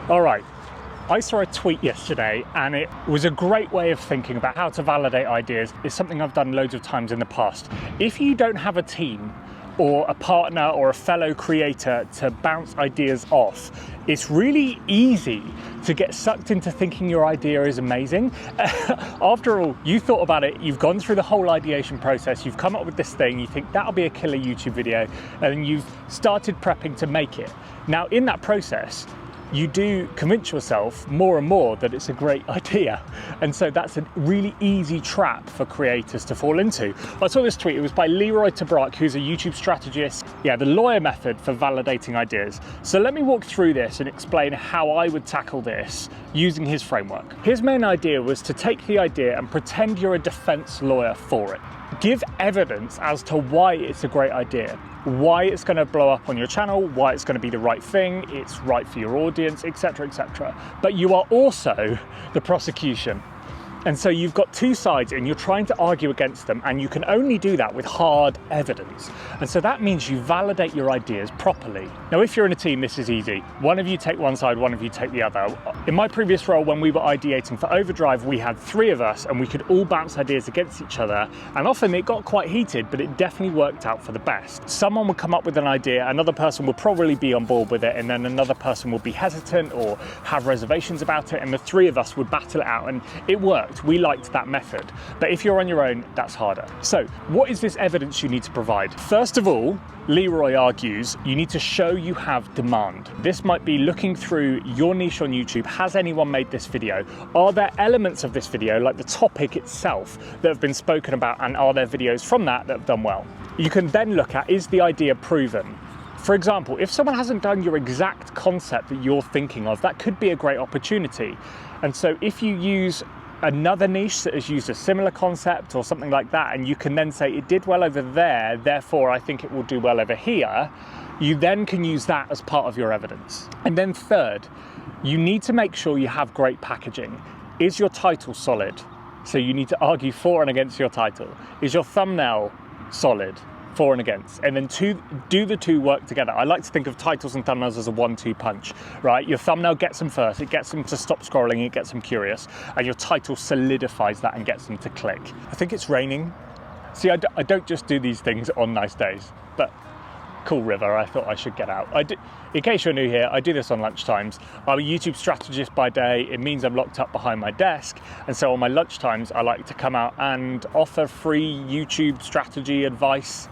All right, I saw a tweet yesterday and it was a great way of thinking about how to validate ideas. It's something I've done loads of times in the past. If you don't have a team or a partner or a fellow creator to bounce ideas off, it's really easy to get sucked into thinking your idea is amazing. After all, you thought about it, you've gone through the whole ideation process, you've come up with this thing, you think that'll be a killer YouTube video, and you've started prepping to make it. Now, in that process, you do convince yourself more and more that it's a great idea. And so that's a really easy trap for creators to fall into. I saw this tweet, it was by Leroy Tabrak, who's a YouTube strategist. Yeah, the lawyer method for validating ideas. So let me walk through this and explain how I would tackle this using his framework. His main idea was to take the idea and pretend you're a defense lawyer for it. Give evidence as to why it's a great idea, why it's going to blow up on your channel, why it's going to be the right thing, it's right for your audience, etc., etc. But you are also the prosecution. And so you've got two sides and you're trying to argue against them, and you can only do that with hard evidence. And so that means you validate your ideas properly. Now, if you're in a team, this is easy. One of you take one side, one of you take the other. In my previous role, when we were ideating for Overdrive, we had three of us and we could all bounce ideas against each other. And often it got quite heated, but it definitely worked out for the best. Someone would come up with an idea, another person would probably be on board with it, and then another person would be hesitant or have reservations about it, and the three of us would battle it out, and it worked. We liked that method. But if you're on your own, that's harder. So what is this evidence you need to provide? First of all, Leroy argues you need to show you have demand. This might be looking through your niche on YouTube. Has anyone made this video? Are there elements of this video, like the topic itself, that have been spoken about, and are there videos from that that have done well? You can then look at, is the idea proven? For example, if someone hasn't done your exact concept that you're thinking of, that could be a great opportunity. And so if you use another niche that has used a similar concept or something like that, and you can then say it did well over there, therefore I think it will do well over here, you then can use that as part of your evidence. And then third, you need to make sure you have great packaging. Is your title solid? So you need to argue for and against your title. Is your thumbnail solid? For and against, and then do the two work together. I like to think of titles and thumbnails as a 1-2 punch, right? Your thumbnail gets them first, it gets them to stop scrolling, it gets them curious, and your title solidifies that and gets them to click. I think it's raining. See, I don't just do these things on nice days, but cool river, I thought I should get out. In case you're new here, I do this on lunchtimes. I'm a YouTube strategist by day. It means I'm locked up behind my desk. And so on my lunchtimes, I like to come out and offer free YouTube strategy advice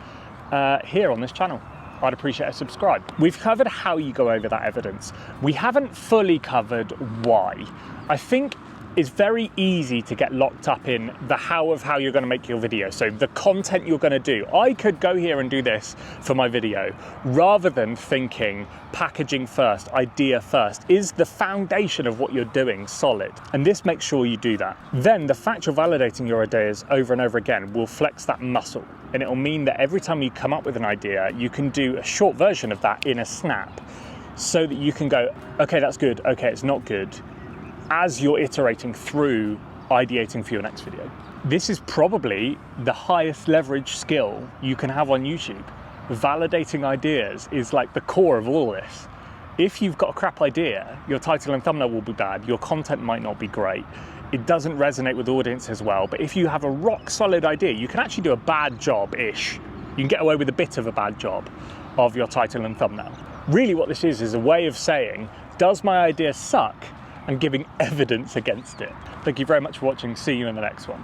here on this channel. I'd appreciate a subscribe. We've covered how you go over that evidence. We haven't fully covered why. I think it's very easy to get locked up in the how of how you're going to make your video. So the content you're going to do. I could go here and do this for my video rather than thinking packaging first, idea first. Is the foundation of what you're doing solid? And this makes sure you do that. Then the fact you're validating your ideas over and over again will flex that muscle. And it'll mean that every time you come up with an idea, you can do a short version of that in a snap so that you can go, okay, that's good. Okay, it's not good, as you're iterating through ideating for your next video. This is probably the highest leverage skill you can have on YouTube. Validating ideas is like the core of all this. If you've got a crap idea, your title and thumbnail will be bad, your content might not be great, it doesn't resonate with the audience as well. But if you have a rock solid idea, you can actually do a bad job-ish. You can get away with a bit of a bad job of your title and thumbnail. Really what this is a way of saying, does my idea suck? And giving evidence against it. Thank you very much for watching. See you in the next one.